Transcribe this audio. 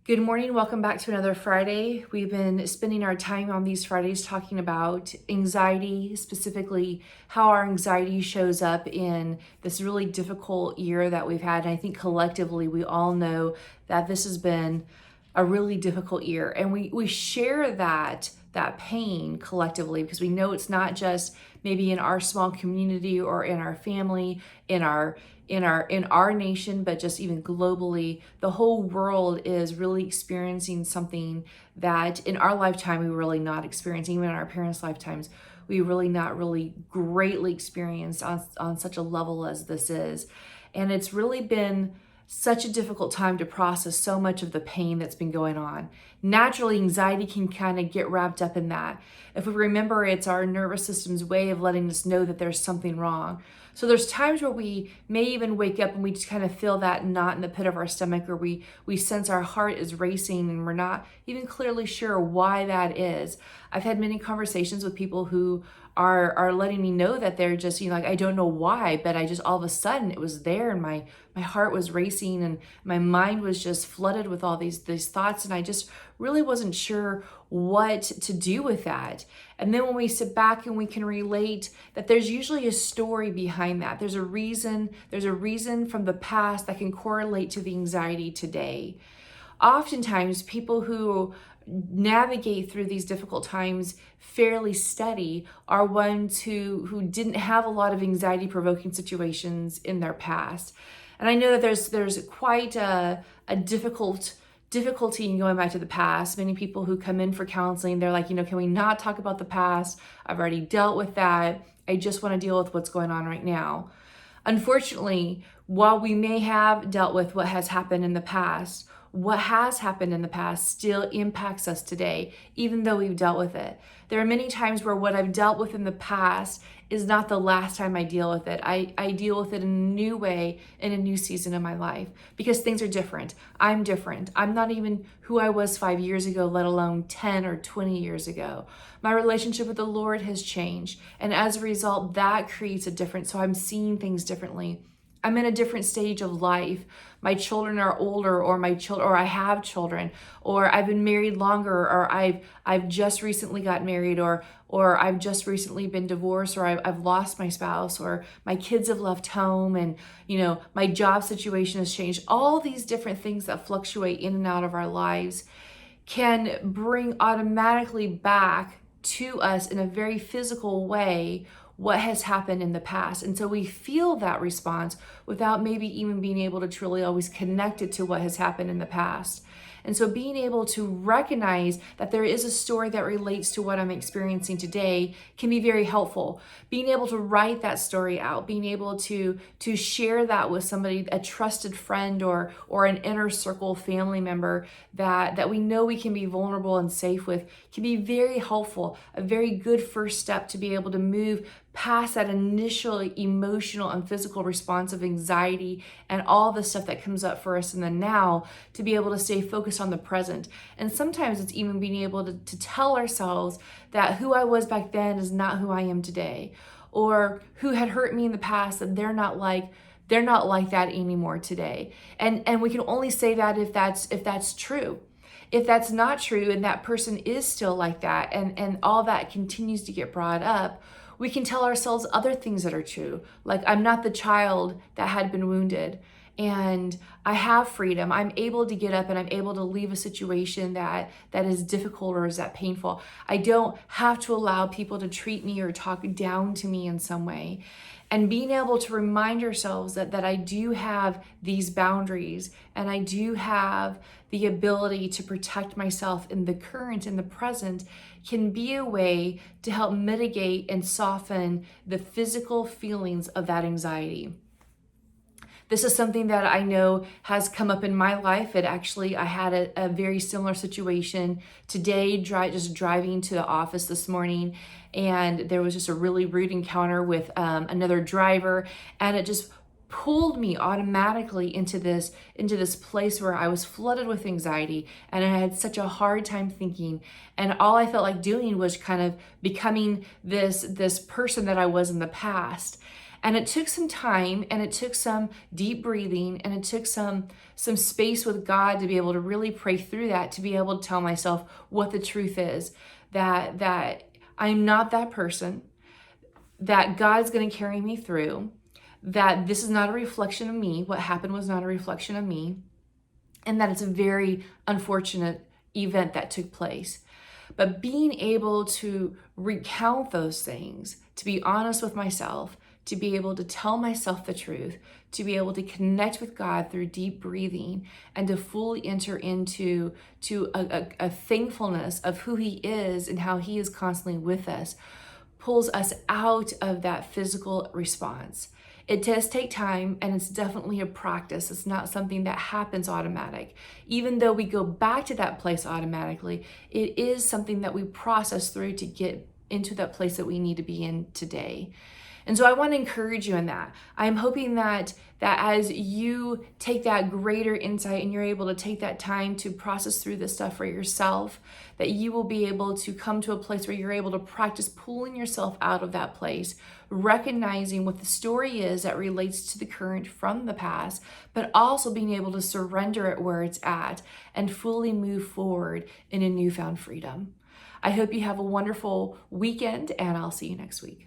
Good morning. Welcome back to another Friday. We've been spending our time on these Fridays talking about anxiety, specifically how our anxiety shows up in this really difficult year that we've had. And I think collectively we all know that this has been a really difficult year. And we share that pain collectively because we know it's not just maybe in our small community or in our family, in our nation, but just even globally, the whole world is really experiencing something that in our lifetime we were really not experiencing. Even in our parents' lifetimes, we really not really greatly experienced on such a level as this is. And it's really been such a difficult time to process so much of the pain that's been going on. Naturally, anxiety can kind of get wrapped up in that. If we remember, it's our nervous system's way of letting us know that there's something wrong. So there's times where we may even wake up and we just kind of feel that knot in the pit of our stomach, or we sense our heart is racing and we're not even clearly sure why that is. I've had many conversations with people who are letting me know that they're just, like, I don't know why, but I just all of a sudden it was there and my heart was racing and my mind was just flooded with all these thoughts, and I just really wasn't sure what to do with that. And then when we sit back and we can relate that there's usually a story behind that. There's a reason from the past that can correlate to the anxiety today. Oftentimes people who navigate through these difficult times fairly steady are ones who didn't have a lot of anxiety provoking situations in their past. And I know that there's quite a difficulty in going back to the past. Many people who come in for counseling, they're like, can we not talk about the past? I've already dealt with that. I just want to deal with what's going on right now. Unfortunately, while we may have dealt with what has happened in the past, what has happened in the past still impacts us today, even though we've dealt with it. There are many times where what I've dealt with in the past is not the last time I deal with it. I deal with it in a new way, in a new season of my life, because things are different. I'm different. I'm not even who I was 5 years ago, let alone 10 or 20 years ago. My relationship with the Lord has changed. And as a result, that creates a difference. So I'm seeing things differently. I'm in a different stage of life. My children are older, or I have children, or I've been married longer, or I've just recently got married, or I've just recently been divorced, or I've lost my spouse, or my kids have left home, and my job situation has changed. All these different things that fluctuate in and out of our lives can bring automatically back to us in a very physical way what has happened in the past. And so we feel that response without maybe even being able to truly always connect it to what has happened in the past. And so being able to recognize that there is a story that relates to what I'm experiencing today can be very helpful. Being able to write that story out, being able to share that with somebody, a trusted friend or an inner circle family member that we know we can be vulnerable and safe with, can be very helpful, a very good first step to be able to move past that initial emotional and physical response of anxiety and all the stuff that comes up for us in the now, to be able to stay focused on the present. And sometimes it's even being able to tell ourselves that who I was back then is not who I am today, or who had hurt me in the past, that they're not like that anymore today. And we can only say that if that's true. If that's not true and that person is still like that, and all that continues to get brought up, we can tell ourselves other things that are true. Like, I'm not the child that had been wounded, and I have freedom. I'm able to get up and I'm able to leave a situation that is difficult or is that painful. I don't have to allow people to treat me or talk down to me in some way. And being able to remind ourselves that I do have these boundaries, and I do have the ability to protect myself in the current, in the present, can be a way to help mitigate and soften the physical feelings of that anxiety. This is something that I know has come up in my life. I had a very similar situation today, just driving to the office this morning, and there was just a really rude encounter with another driver, and it just pulled me automatically into this place where I was flooded with anxiety, and I had such a hard time thinking, and all I felt like doing was kind of becoming this person that I was in the past. And it took some time, and it took some deep breathing, and it took some space with God to be able to really pray through that, to be able to tell myself what the truth is, that I'm not that person, that God's going to carry me through, that this is not a reflection of me. What happened was not a reflection of me, and that it's a very unfortunate event that took place. But being able to recount those things, to be honest with myself, to be able to tell myself the truth, to be able to connect with God through deep breathing, and to fully enter into a thankfulness of who He is and how He is constantly with us, pulls us out of that physical response. It does take time, and it's definitely a practice. It's not something that happens automatic. Even though we go back to that place automatically, it is something that we process through to get into that place that we need to be in today. And so I want to encourage you in that. I'm hoping that as you take that greater insight and you're able to take that time to process through this stuff for yourself, that you will be able to come to a place where you're able to practice pulling yourself out of that place, recognizing what the story is that relates to the current from the past, but also being able to surrender it where it's at and fully move forward in a newfound freedom. I hope you have a wonderful weekend, and I'll see you next week.